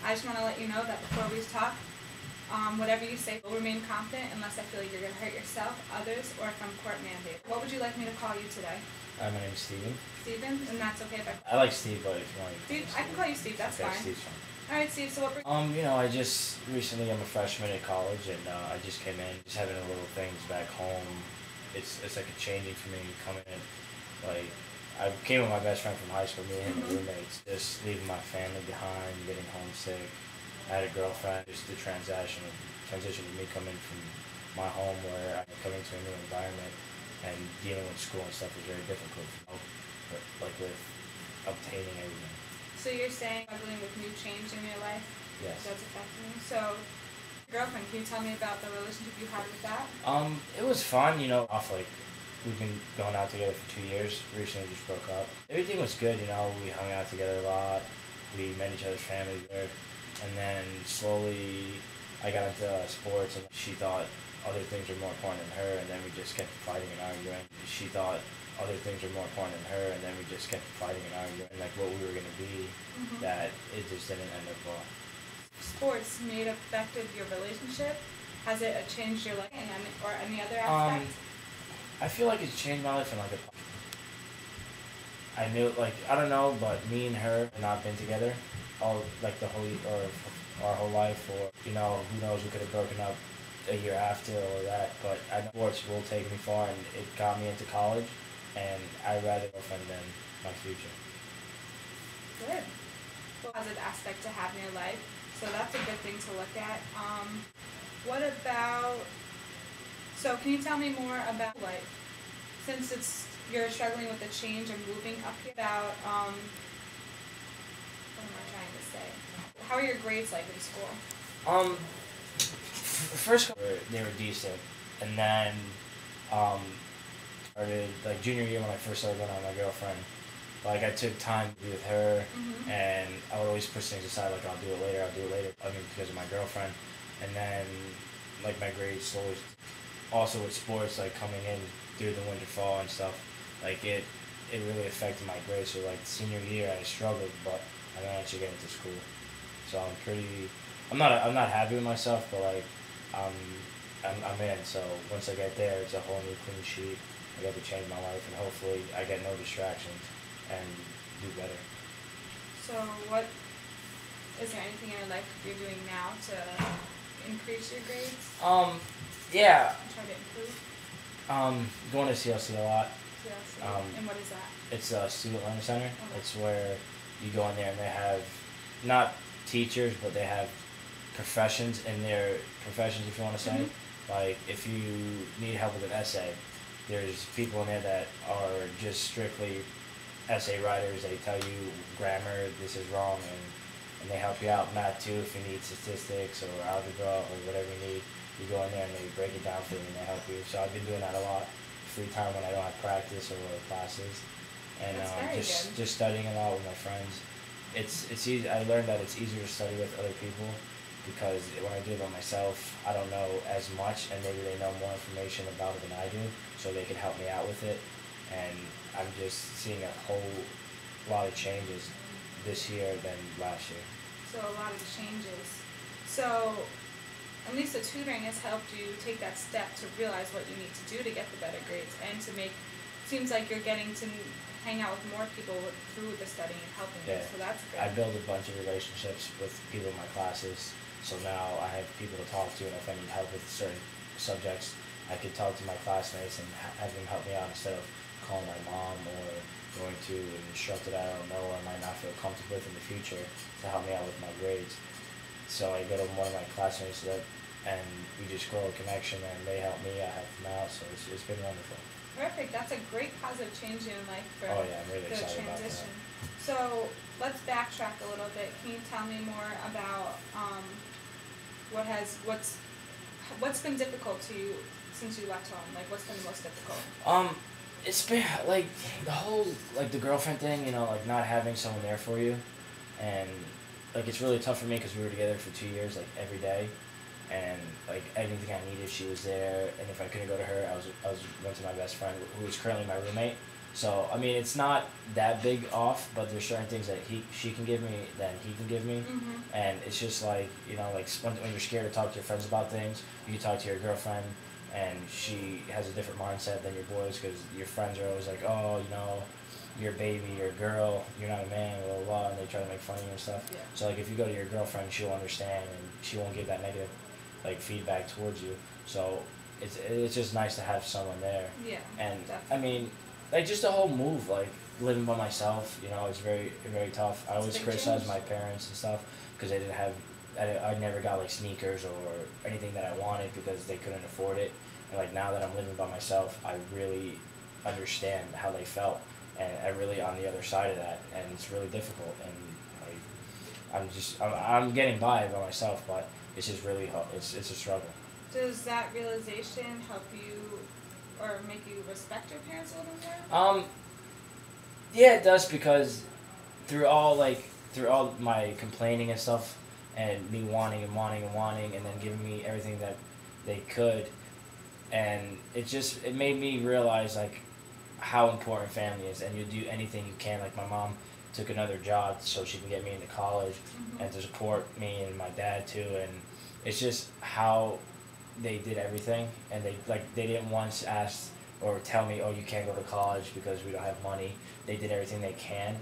I just want to let you know that before we talk, whatever you say will remain confident unless I feel like you're going to hurt yourself, others, or if I'm court mandated. What would you like me to call you today? My name's Steven. Steven? And that's okay if I like Steve, but if you want to Steve, I can call you Steve, that's okay, fine. Steve's fine. Alright, Steve, so what I just recently I'm a freshman at college, and I just came in, just having a little things back home. It's like a changing for me coming in. Like I came with my best friend from high school, me and him were roommates. Just leaving my family behind, getting homesick. I had a girlfriend. Just the transition of me coming from my home where I'm coming to a new environment and dealing with school and stuff was very difficult. Like with obtaining everything. So you're saying struggling with new change in your life? Yes. That's affecting you. So, girlfriend, can you tell me about the relationship you had with that? It was fun, we've been going out together for 2 years. Recently just broke up. Everything was good, we hung out together a lot. We met each other's families there. And then slowly I got into sports, and she thought other things were more important than her, and then we just kept fighting and arguing. She thought other things were more important than her, and then we just kept fighting and arguing, like what we were going to be, that it just didn't end up well. Sports may have affected your relationship. Has it changed your life or any other aspect? I feel like it's changed my life in I knew, I don't know, but me and her have not been together all, our whole life, or, who knows, we could have broken up a year after or that, but I know sports will take me far, and it got me into college, and I'd rather girlfriend than my future. Good. Positive aspect to have in your life, so that's a good thing to look at. What about, so can you tell me more about life? Since you're struggling with the change and moving up here, about, what am I trying to say? How are your grades like in school? The first couple, they were decent, and then, started, junior year when I first started going out with my girlfriend, I took time to be with her, and I would always push things aside, I'll do it later, because of my girlfriend, and then, my grades slowly, also with sports, coming in through the winter, fall, and stuff, it really affected my grades, so, senior year, I struggled, but I managed to get into school, so I'm not happy with myself, but, I'm in, so once I get there, it's a whole new clean sheet. I get to change my life, and hopefully I get no distractions and do better. So is there anything in your life you're doing now to increase your grades? Yeah. Try to improve? Going to CLC a lot. CLC. And what is that? It's a student learning center. Okay. It's where you go in there and they have not teachers, but they have professions in their professions, if you want to say. If you need help with an essay, there's people in there that are just strictly essay writers. They tell you grammar, this is wrong, and they help you out. Math too, if you need statistics or algebra or whatever you need, you go in there and they break it down for you and they help you. So I've been doing that a lot, free time when I don't have practice or classes, and just studying a lot with my friends. It's easy. I learned that it's easier to study with other people, because when I do it by myself, I don't know as much, and maybe they know more information about it than I do, so they can help me out with it. And I'm just seeing a whole lot of changes this year than last year. So a lot of changes. So at least the tutoring has helped you take that step to realize what you need to do to get the better grades, and to make, seems like you're getting to hang out with more people through the studying and helping you, so that's great. I built a bunch of relationships with people in my classes, so now I have people to talk to, and if I need help with certain subjects, I could talk to my classmates and have them help me out instead of calling my mom or going to an instructor that I don't know or I might not feel comfortable with in the future to help me out with my grades. So I go to one of my classmates and we just grow a connection, and they help me, I help them out, so it's been wonderful. Perfect. That's a great positive change in your life for I'm really the excited transition. About that. So let's backtrack a little bit. Can you tell me more about what's been difficult to you since you left home? What's been the most difficult? It's been the whole the girlfriend thing, not having someone there for you, and it's really tough for me because we were together for 2 years, every day, and anything I needed, she was there, and if I couldn't go to her, I went to my best friend, who is currently my roommate. So I mean, it's not that big off, but there's certain things that she can give me that he can give me, Mhm. and it's just like like when you're scared to talk to your friends about things, you can talk to your girlfriend, and she has a different mindset than your boys because your friends are always like, oh, you're a baby, you're a girl, you're not a man, blah blah blah, and they try to make fun of you and stuff. Yeah. So like if you go to your girlfriend, she'll understand and she won't give that negative like feedback towards you. So it's just nice to have someone there. Yeah. And I Definitely. mean, like just the whole move, like living by myself, it's very very tough. I It's a always big criticize change. my parents and stuff because they didn't have. I never got like sneakers or anything that I wanted because they couldn't afford it. And like now that I'm living by myself, I really understand how they felt, and I'm really on the other side of that, and it's really difficult. And like I'm getting by myself, but it's just really hard. It's a struggle. Does that realization help you or make you respect your parents a little more? Yeah, it does because through all my complaining and stuff, and me wanting and wanting and wanting, and then giving me everything that they could, and it made me realize like how important family is, and you do anything you can. Like my mom took another job so she can get me into college, Mhm. and to support me and my dad too, and it's just how they did everything, and they didn't once ask or tell me, oh, you can't go to college because we don't have money. They did everything they can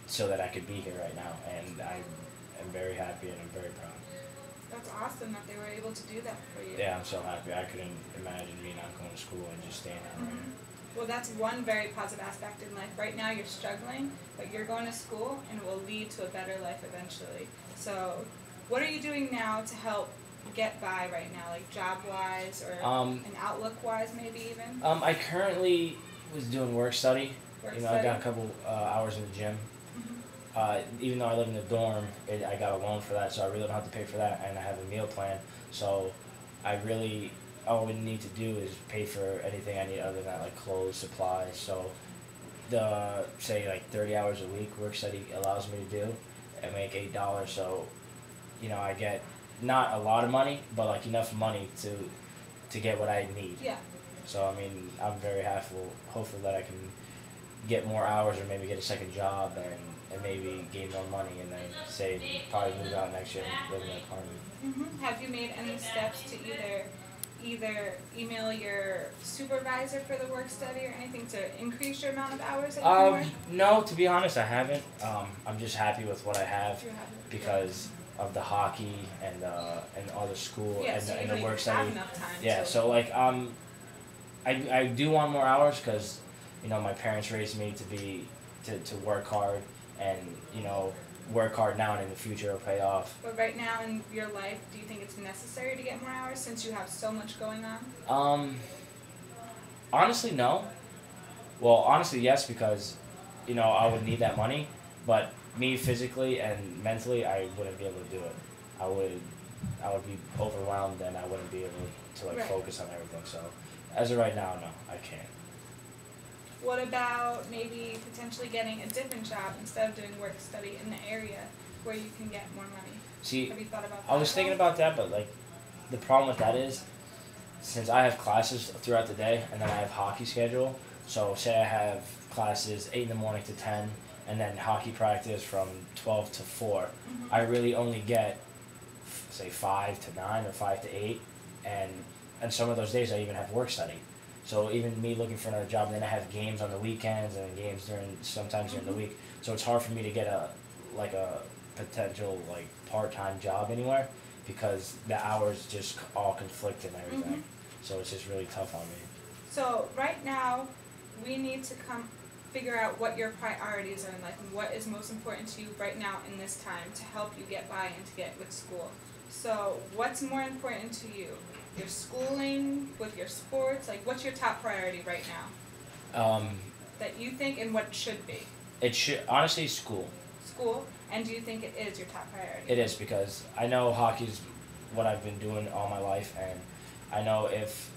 so that I could be here right now, and I am very happy and I'm very proud. That's awesome that they were able to do that for you. Yeah, I'm so happy. I couldn't imagine me not going to school and just staying out right Mhm. Well, that's one very positive aspect in life. Right now, you're struggling, but you're going to school, and it will lead to a better life eventually. So, what are you doing now to help get by right now, like job wise or and outlook wise, maybe even I currently was doing work study. work I study? got a couple hours in the gym. Mhm. Even though I live in a dorm, I got a loan for that, so I really don't have to pay for that, and I have a meal plan. So all we need to do is pay for anything I need other than like clothes, supplies. So the say like 30 hours a week work study allows me to do, and make $8. So I get not a lot of money, but like enough money to get what I need. Yeah. So I mean, I'm very hopeful that I can get more hours or maybe get a second job and maybe gain more money and then say probably move out next year and live in an apartment. Have you made any steps to either email your supervisor for the work study or anything to increase your amount of hours that you can work? No, to be honest, I haven't. I'm just happy with what I have You haven't. because of the hockey and all the school Yeah, and, so the, you and don't the even work have study. enough time. Yeah, to, so like I do want more hours because my parents raised me to work hard and work hard now and in the future will pay off. But right now in your life, do you think it's necessary to get more hours since you have so much going on? Honestly, no. Well, honestly, yes, because I would need that money, but me physically and mentally, I wouldn't be able to do it. I would be overwhelmed and I wouldn't be able to like Right. focus on everything. So, as of right now, no, I can't. What about maybe potentially getting a different job instead of doing work study in the area where you can get more money? See, Have you thought about that? I was thinking about that, but like, the problem with that is, since I have classes throughout the day and then I have hockey schedule. So say I have classes 8 in the morning to 10, and then hockey practice from 12 to 4. Mhm. I really only get say 5 to 9 or 5 to 8, and some of those days I even have work study. So even me looking for another job, then I have games on the weekends and then games sometimes during the Mhm. week. So it's hard for me to get a potential like part-time job anywhere because the hours just all conflict and everything. So it's just really tough on me. So right now, we need to figure out what your priorities are in life and what is most important to you right now in this time to help you get by and to get with school. So what's more important to you? Your schooling, with your sports, like what's your top priority right now that you think and what should be? It should honestly school. School, and do you think it is your top priority? It is because I know hockey's what I've been doing all my life, and I know if